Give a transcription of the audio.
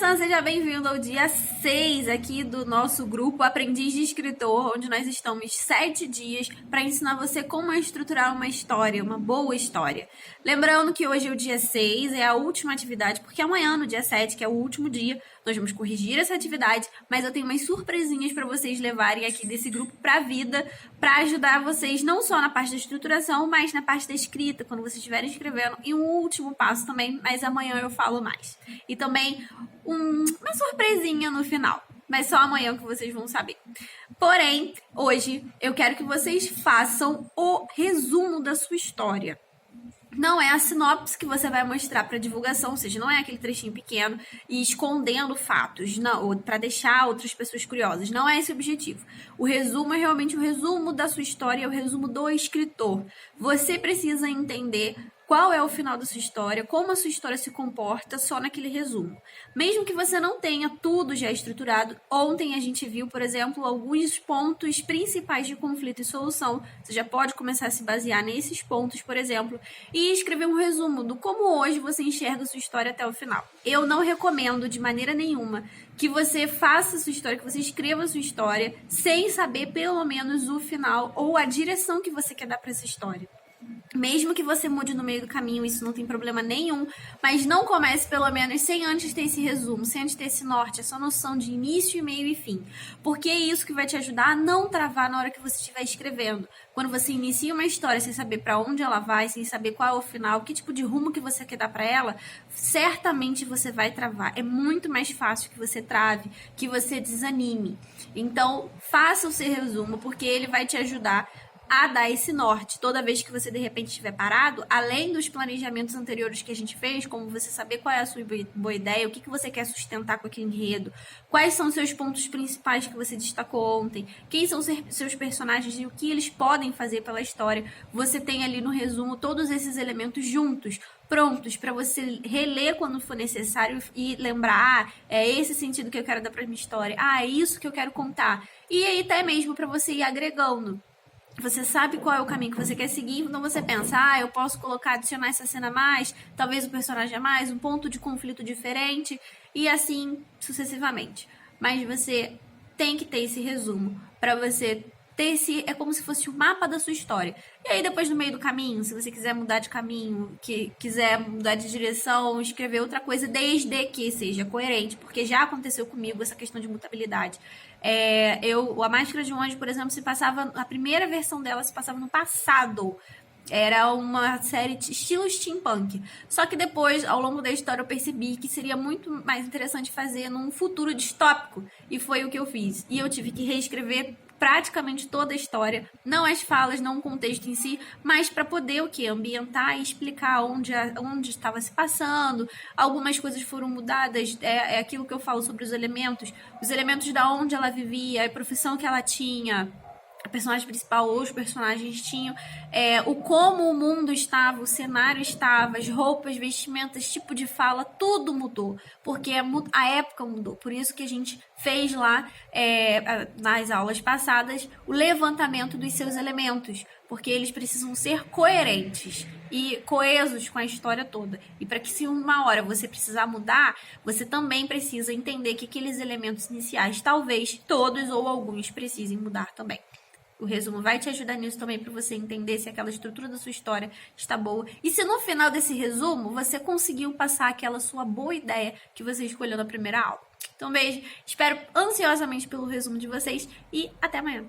Maçã, seja bem-vindo ao dia 6 aqui do nosso grupo Aprendiz de Escritor, onde nós estamos 7 dias para ensinar você como estruturar uma história, uma boa história. Lembrando que hoje é o dia 6, é a última atividade, porque amanhã, no dia 7, que é o último dia, nós vamos corrigir essa atividade, mas eu tenho umas surpresinhas para vocês levarem aqui desse grupo para a vida, para ajudar vocês não só na parte da estruturação, mas na parte da escrita, quando vocês estiverem escrevendo, e um último passo também, mas amanhã eu falo mais. E também uma surpresinha no final, mas só amanhã que vocês vão saber. Porém, hoje eu quero que vocês façam o resumo da sua história. Não é a sinopse que você vai mostrar para divulgação, ou seja, não é aquele trechinho pequeno e escondendo fatos, não, para deixar outras pessoas curiosas. Não é esse o objetivo. O resumo é realmente o resumo da sua história, é o resumo do escritor. Você precisa entender qual é o final da sua história, como a sua história se comporta só naquele resumo. Mesmo que você não tenha tudo já estruturado, ontem a gente viu, por exemplo, alguns pontos principais de conflito e solução. Você já pode começar a se basear nesses pontos, por exemplo, e escrever um resumo do como hoje você enxerga a sua história até o final. Eu não recomendo de maneira nenhuma que você faça a sua história, que você escreva a sua história sem saber pelo menos o final ou a direção que você quer dar para essa história. Mesmo que você mude no meio do caminho, isso não tem problema nenhum, mas não comece pelo menos sem antes ter esse resumo, sem antes ter esse norte, essa noção de início, meio e fim. Porque é isso que vai te ajudar a não travar na hora que você estiver escrevendo. Quando você inicia uma história sem saber para onde ela vai, sem saber qual é o final, que tipo de rumo que você quer dar para ela, certamente você vai travar. É muito mais fácil que você trave, que você desanime. Então, faça o seu resumo, porque ele vai te ajudar a dar esse norte. Toda vez que você de repente estiver parado, além dos planejamentos anteriores que a gente fez, como você saber qual é a sua boa ideia, o que você quer sustentar com aquele enredo, quais são os seus pontos principais que você destacou ontem, quem são seus personagens e o que eles podem fazer pela história, você tem ali no resumo todos esses elementos juntos, prontos para você reler quando for necessário e lembrar, é esse sentido que eu quero dar para minha história, é isso que eu quero contar. E aí até mesmo para você ir agregando. Você sabe qual é o caminho que você quer seguir, então você pensa, eu posso adicionar essa cena a mais, talvez o personagem a mais, um ponto de conflito diferente, e assim sucessivamente. Mas você tem que ter esse resumo, para você ter é como se fosse o mapa da sua história. E aí depois no meio do caminho, se você quiser mudar de caminho, quiser mudar de direção, escrever outra coisa, desde que seja coerente, porque já aconteceu comigo essa questão de mutabilidade. A Máscara de um Anjo, por exemplo, a primeira versão dela se passava no passado. Era uma série de estilo steampunk. Só que depois, ao longo da história, eu percebi que seria muito mais interessante fazer num futuro distópico. E foi o que eu fiz. E eu tive que reescrever praticamente toda a história, não as falas, não o contexto em si, mas para poder ambientar e explicar onde estava se passando. Algumas coisas foram mudadas, é aquilo que eu falo sobre os elementos da onde ela vivia, a profissão que ela tinha, a personagem principal ou os personagens tinham, como o mundo estava, o cenário estava, as roupas, vestimentas, tipo de fala, tudo mudou, porque a época mudou. Por isso que a gente fez lá, nas aulas passadas, o levantamento dos seus elementos, porque eles precisam ser coerentes e coesos com a história toda. E para que se uma hora você precisar mudar, você também precisa entender que aqueles elementos iniciais, talvez todos ou alguns precisem mudar também. O resumo vai te ajudar nisso também, para você entender se aquela estrutura da sua história está boa. E se no final desse resumo você conseguiu passar aquela sua boa ideia que você escolheu na primeira aula. Então, beijo. Espero ansiosamente pelo resumo de vocês e até amanhã.